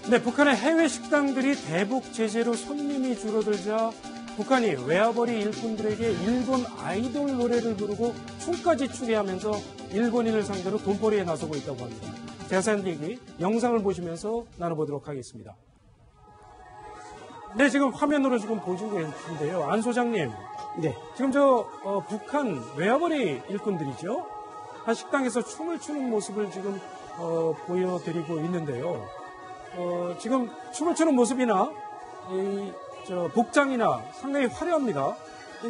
네, 북한의 해외 식당들이 대북 제재로 손님이 줄어들자 북한이 외화벌이 일꾼들에게 일본 아이돌 노래를 부르고 춤까지 추게 하면서 일본인을 상대로 돈벌이에 나서고 있다고 합니다. 자세한 얘기 영상을 보시면서 나눠보도록 하겠습니다. 네, 지금 화면으로 지금 보시고 계신데요. 안 소장님. 네. 지금 북한 외화벌이 일꾼들이죠. 한 식당에서 춤을 추는 모습을 지금 보여드리고 있는데요. 지금 춤을 추는 모습이나 복장이나 상당히 화려합니다.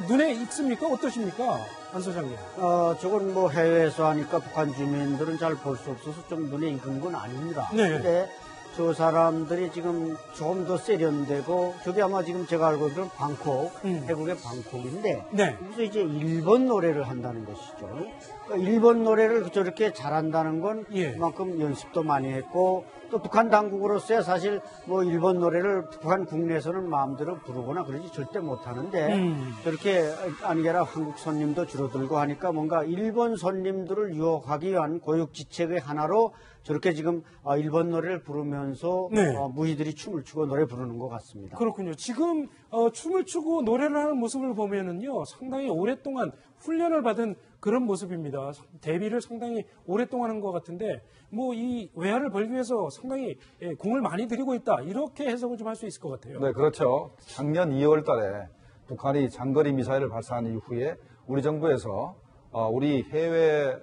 눈에 익습니까? 어떠십니까? 안 소장님. 저건 뭐 해외에서 하니까 북한 주민들은 잘 볼 수 없어서 좀 눈에 익은 건 아닙니다. 네. 근데 저 사람들이 지금 조금 더 세련되고, 저게 아마 지금 제가 알고 있는 방콕, 태국의 방콕인데, 네. 여기서 이제 일본 노래를 한다는 것이죠. 일본 노래를 저렇게 잘한다는 건 예. 그만큼 연습도 많이 했고, 또 북한 당국으로서야 사실 뭐 일본 노래를 북한 국내에서는 마음대로 부르거나 그러지 절대 못 하는데, 저렇게 아니게라 한국 손님도 줄어들고 하니까 뭔가 일본 손님들을 유혹하기 위한 고육지책의 하나로 저렇게 지금 일본 노래를 부르면서 네. 무희들이 춤을 추고 노래 부르는 것 같습니다. 그렇군요. 지금 춤을 추고 노래를 하는 모습을 보면은요, 상당히 오랫동안 훈련을 받은 그런 모습입니다. 데뷔를 상당히 오랫동안 한 것 같은데, 뭐 이 외화를 벌기 위해서 상당히 공을 많이 들이고 있다, 이렇게 해석을 좀 할 수 있을 것 같아요. 네, 그렇죠. 작년 2월 달에 북한이 장거리 미사일을 발사한 이후에 우리 정부에서 우리 해외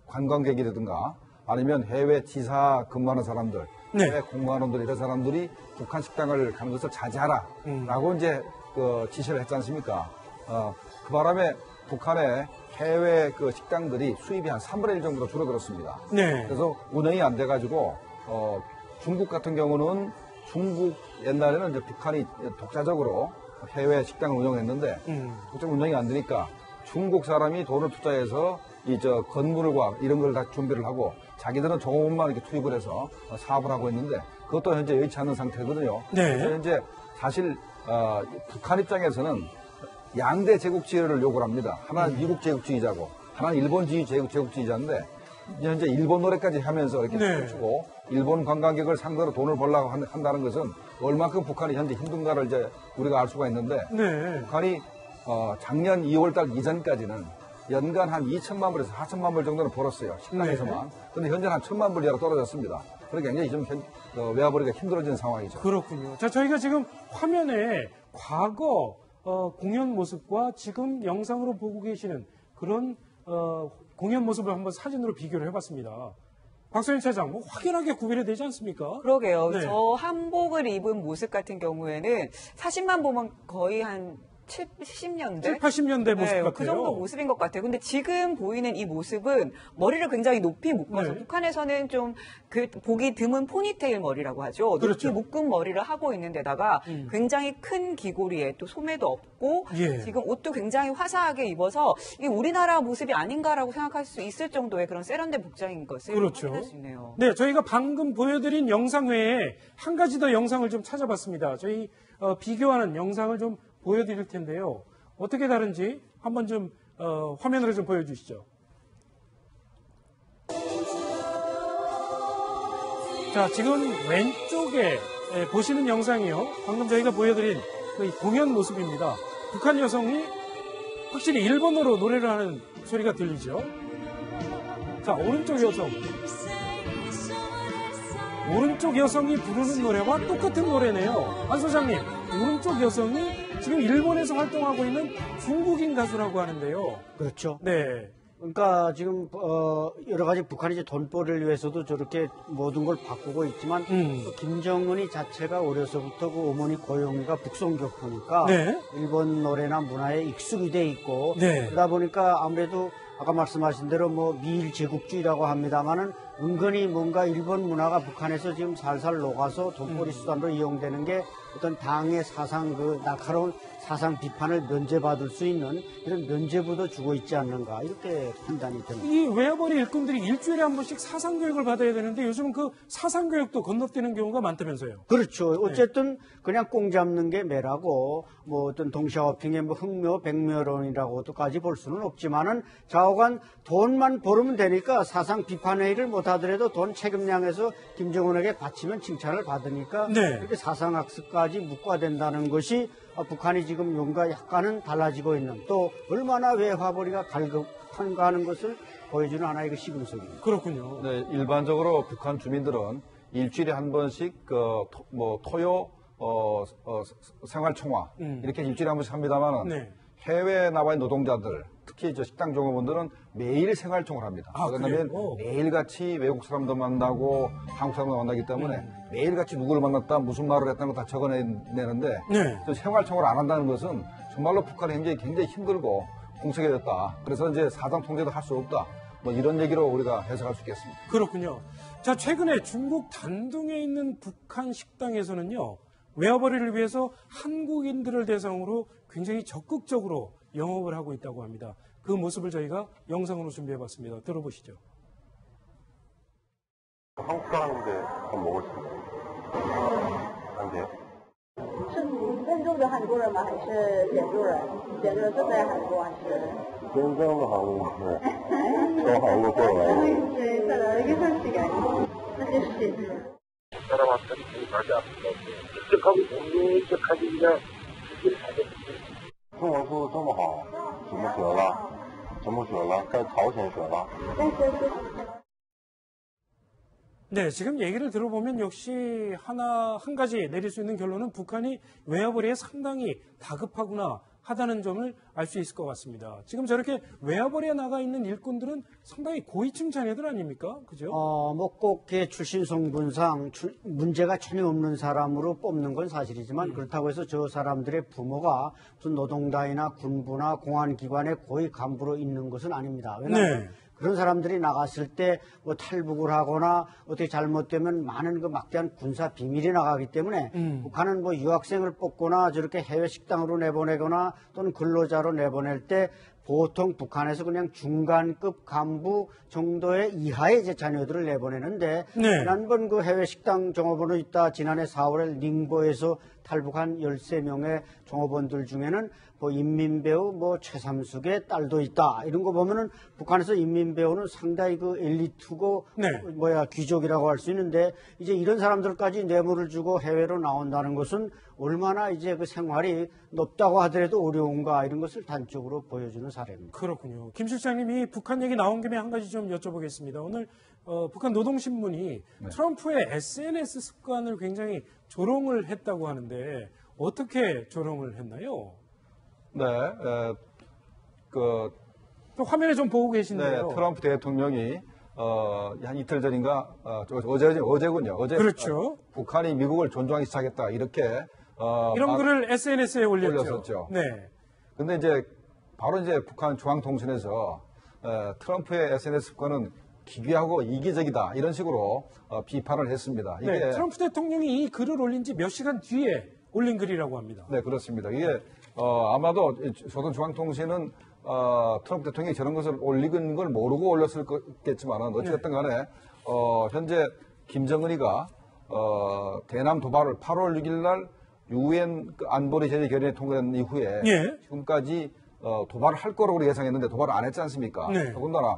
관광객이라든가 아니면 해외 지사 근무하는 사람들, 네. 해외 공무원들 이런 사람들이 북한 식당을 가는 것을 자제하라라고 이제 지시를 했지 않습니까? 그 바람에 북한의 해외 식당들이 수입이 한 3분의 1 정도로 줄어들었습니다. 네. 그래서 운영이 안 돼가지고 중국 같은 경우는 옛날에는 이제 북한이 독자적으로 해외 식당을 운영했는데 그쪽 운영이 안 되니까 중국 사람이 돈을 투자해서 건물과 이런 걸 다 준비를 하고 자기들은 조금만 이렇게 투입을 해서 사업을 하고 있는데 그것도 현재 여의치 않는 상태거든요. 네. 그래서 현재 사실 북한 입장에서는 양대 제국주의를 요구를 합니다. 하나는 미국 제국주의자고 하나는 일본 제국주의자인데 현재 일본 노래까지 하면서 이렇게 네. 춤추고 일본 관광객을 상대로 돈을 벌려고 한다는 것은 얼마큼 북한이 현재 힘든가를 이제 우리가 알 수가 있는데 네. 북한이 작년 2월 달 이전까지는 연간 한 2천만 불에서 4천만 불 정도는 벌었어요. 식당에서만. 그런데 현재는 한 1천만 불 이하로 떨어졌습니다. 그러니까 굉장히 좀 외화벌이가 힘들어진 상황이죠. 그렇군요. 자, 저희가 지금 화면에 과거 공연 모습과 지금 영상으로 보고 계시는 그런 공연 모습을 한번 사진으로 비교를 해봤습니다. 박소연 차장, 뭐 확연하게 구별이 되지 않습니까? 그러게요. 네. 저 한복을 입은 모습 같은 경우에는 사진만 보면 거의 한 70년대? 7, 80년대 모습 같아요. 그 정도 모습인 것 같아요. 근데 지금 보이는 이 모습은 머리를 굉장히 높이 묶어서 네. 북한에서는 좀 보기 드문 포니테일 머리라고 하죠. 그렇죠. 높이 묶은 머리를 하고 있는 데다가 굉장히 큰 귀고리에 또 소매도 없고 예. 지금 옷도 굉장히 화사하게 입어서 이게 우리나라 모습이 아닌가라고 생각할 수 있을 정도의 그런 세련된 복장인 것을 그렇죠. 확인할 수 있네요. 네, 저희가 방금 보여드린 영상 외에 한 가지 더 영상을 좀 찾아봤습니다. 저희 비교하는 영상을 좀 보여드릴 텐데요. 어떻게 다른지 한번 좀 화면으로 좀 보여주시죠. 자, 지금 왼쪽에 보시는 영상이요. 방금 저희가 보여드린 그 공연 모습입니다. 북한 여성이 확실히 일본어로 노래를 하는 소리가 들리죠. 자, 오른쪽 여성. 오른쪽 여성이 부르는 노래와 똑같은 노래네요. 안 소장님, 오른쪽 여성이 지금 일본에서 활동하고 있는 중국인 가수라고 하는데요. 그렇죠. 네. 그러니까 지금 여러 가지 북한이 이제 돈벌이를 위해서도 저렇게 모든 걸 바꾸고 있지만 또 김정은이 자체가 어려서부터 그 어머니 고영이가 북송교포니까 네. 일본 노래나 문화에 익숙이 돼 있고 네. 그러다 보니까 아무래도 아까 말씀하신 대로 뭐 미일 제국주의라고 합니다만은 은근히 뭔가 일본 문화가 북한에서 지금 살살 녹아서 돈벌이 수단으로 이용되는 게 어떤 당의 사상 그 날카로운 사상 비판을 면제받을 수 있는 이런 면제부도 주고 있지 않는가 이렇게 판단이 됩니다. 이 외화벌이 일꾼들이 일주일에 한 번씩 사상교육을 받아야 되는데 요즘은 그 사상교육도 건너뛰는 경우가 많다면서요. 그렇죠. 어쨌든 그냥 꽁 잡는 게 매라고 뭐 어떤 동시화핑의 뭐 흑묘, 백묘론이라고도까지 볼 수는 없지만은 좌우간 돈만 벌으면 되니까 사상 비판 회의를 못 하더라도 돈 책임량에서 김정은에게 바치면 칭찬을 받으니까 네. 이렇게 사상학습까지 묵과된다는 것이 북한이 지금 용과 약간은 달라지고 있는 또 얼마나 외화벌이가 갈급한가 하는 것을 보여주는 하나의 그 시금석입니다. 그렇군요. 네, 일반적으로 북한 주민들은 일주일에 한 번씩 토요 생활총화 이렇게 일주일에 한 번씩 합니다만은 네. 해외에 나와 있는 노동자들 특히 저 식당 종업원들은 매일 생활총을 합니다. 왜냐하면 그래요? 매일같이 외국 사람도 만나고 한국 사람도 만나기 때문에 매일같이 누구를 만났다 무슨 말을 했다는 거 다 적어내는데 네. 생활총을 안 한다는 것은 정말로 북한이 굉장히 힘들고 공색해졌다. 그래서 이제 사상 통제도 할 수 없다. 뭐 이런 얘기로 우리가 해석할 수 있겠습니다. 그렇군요. 자, 최근에 중국 단둥에 있는 북한 식당에서는요, 외화벌이를 위해서 한국인들을 대상으로 굉장히 적극적으로 영업을 하고 있다고 합니다. 그 모습을 저희가 영상으로 준비해봤습니다. 들어보시죠. 한국 사람인데 밥 먹을 수 있어요? 안 돼요? 是真正的韩国人吗？还是点数人？点数人是在韩国还是？真正的韩国人从韩国过来的。 네, 따라 이게 사실이 아니고 사실 사람한테는 되게 아프다. 직접하고 공동적하게 그냥 이렇게 하거든요. 中文说的这么好，怎么学了？怎么学了？在朝鲜学了。 네, 지금 얘기를 들어보면 역시 한 가지 내릴 수 있는 결론은 북한이 외화벌이에 상당히 다급하구나 하다는 점을 알 수 있을 것 같습니다. 지금 저렇게 외화벌이에 나가 있는 일꾼들은 상당히 고위층 자녀들 아닙니까? 그죠? 뭐 꼭 출신 성분상 문제가 전혀 없는 사람으로 뽑는 건 사실이지만 그렇다고 해서 저 사람들의 부모가 무슨 노동당이나 군부나 공안기관의 고위 간부로 있는 것은 아닙니다. 왜냐하면 네. 그런 사람들이 나갔을 때 뭐 탈북을 하거나 어떻게 잘못되면 많은 그 막대한 군사 비밀이 나가기 때문에 북한은 뭐 유학생을 뽑거나 저렇게 해외 식당으로 내보내거나 또는 근로자로 내보낼 때 보통 북한에서 그냥 중간급 간부 정도의 이하의 이제 자녀들을 내보내는데 네. 지난번 그 해외 식당 종업원으로 있다 지난해 4월에 닝보에서 탈북한 13명의 종업원들 중에는 뭐 인민배우 뭐 최삼숙의 딸도 있다 이런 거 보면은 북한에서 인민배우는 상당히 그 엘리트고 네. 귀족이라고 할 수 있는데 이제 이런 사람들까지 뇌물을 주고 해외로 나온다는 것은 얼마나 이제 그 생활이 높다고 하더라도 어려운가 이런 것을 단적으로 보여주는 사례입니다. 그렇군요. 김 실장님이 북한 얘기 나온 김에 한 가지 좀 여쭤보겠습니다. 오늘 북한 노동신문이 트럼프의 SNS 습관을 굉장히 조롱을 했다고 하는데 어떻게 조롱을 했나요? 네, 또 화면에 좀 보고 계신데요. 네, 트럼프 대통령이 한 이틀 전인가 어제군요. 어제 그렇죠. 북한이 미국을 존중하기 시작했다 이렇게 이런 글을 SNS에 올렸죠. 올렸었죠. 네. 근데 이제 바로 이제 북한 중앙통신에서 트럼프의 SNS 습관은 기괴하고 이기적이다 이런 식으로 비판을 했습니다. 이게 네, 트럼프 대통령이 이 글을 올린 지 몇 시간 뒤에 올린 글이라고 합니다. 네, 그렇습니다. 이게 아마도 조선중앙통신은 트럼프 대통령이 저런 것을 올리는 걸 모르고 올렸을 거겠지만은 어찌됐든 간에 현재 김정은이가 대남 도발을 8월 6일 날 유엔 안보리 제재 결의안이 통과된 이후에 지금까지 도발을 할 거라고 예상했는데 도발을 안 했지 않습니까? 네. 더군다나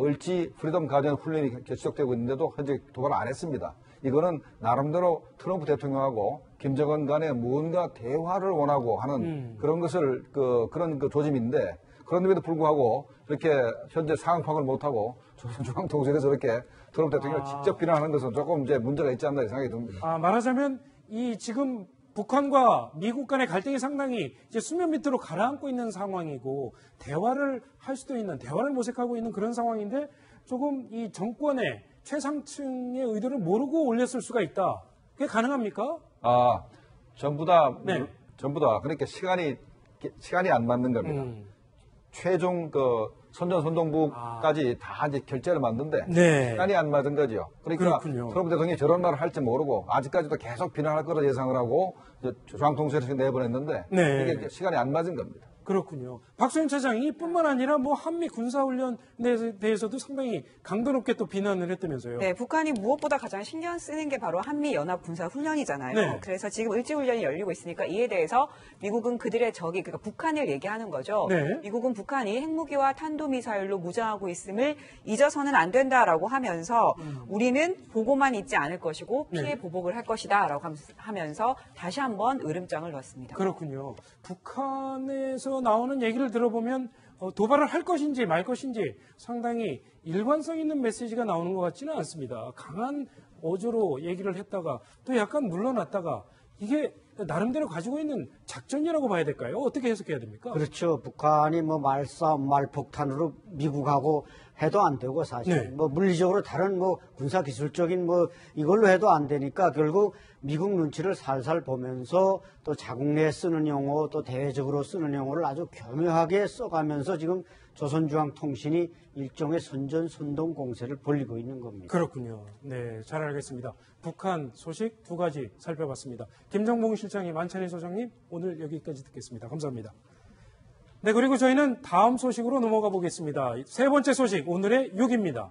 을지 프리덤 가전 훈련이 지속되고 있는데도 현재 도발을 안 했습니다. 이거는 나름대로 트럼프 대통령하고 김정은 간에 무언가 대화를 원하고 하는 그런 것을 그런 조짐인데 그런데도 불구하고 이렇게 현재 상황 파악을 못하고 조선중앙통신에서 이렇게 트럼프 대통령을 직접 비난하는 것은 조금 이제 문제가 있지 않나 생각이 듭니다. 말하자면 이 지금 북한과 미국 간의 갈등이 상당히 이제 수면 밑으로 가라앉고 있는 상황이고 대화를 할 수도 있는 대화를 모색하고 있는 그런 상황인데 조금 이 정권의 최상층의 의도를 모르고 올렸을 수가 있다. 그게 가능합니까? 전부 다 네. 전부 다 그러니까 시간이 안 맞는 겁니다. 최종 선전선동부까지 다 이제 결재를 만든데 네. 시간이 안 맞은 거죠. 그러니까 그렇군요. 트럼프 대통령이 저런 말을 할지 모르고 아직까지도 계속 비난할 거라 예상을 하고 조항통수에서 내보냈는데 네. 이게 시간이 안 맞은 겁니다. 그렇군요. 박소영 차장이 뿐만 아니라 뭐 한미 군사훈련에 대해서도 상당히 강도 높게 또 비난을 했다면서요. 네, 북한이 무엇보다 가장 신경 쓰는 게 바로 한미 연합 군사 훈련이잖아요. 네. 그래서 지금 을지훈련이 열리고 있으니까 이에 대해서 미국은 그들의 적이 그러니까 북한을 얘기하는 거죠. 네. 미국은 북한이 핵무기와 탄도미사일로 무장하고 있음을 잊어서는 안 된다라고 하면서 우리는 보고만 있지 않을 것이고 피해 네. 보복을 할 것이다라고 하면서 다시 한번 으름장을 놨습니다. 그렇군요. 북한에서 나오는 얘기를 들어보면 도발을 할 것인지 말 것인지 상당히 일관성 있는 메시지가 나오는 것 같지는 않습니다. 강한 어조로 얘기를 했다가 또 약간 물러났다가 이게 나름대로 가지고 있는 작전이라고 봐야 될까요? 어떻게 해석해야 됩니까? 그렇죠. 북한이 뭐 말싸움, 말폭탄으로 미국하고 해도 안 되고 사실 네. 뭐 물리적으로 다른 뭐 군사 기술적인 뭐 이걸로 해도 안 되니까 결국 미국 눈치를 살살 보면서 또 자국 내에 쓰는 용어 또 대외적으로 쓰는 용어를 아주 교묘하게 써가면서 지금 조선중앙통신이 일종의 선전선동 공세를 벌이고 있는 겁니다. 그렇군요. 네, 잘 알겠습니다. 북한 소식 두 가지 살펴봤습니다. 김정봉 실장님, 안찬희 소장님, 오늘 여기까지 듣겠습니다. 감사합니다. 네, 그리고 저희는 다음 소식으로 넘어가 보겠습니다. 세 번째 소식, 오늘의 6입니다.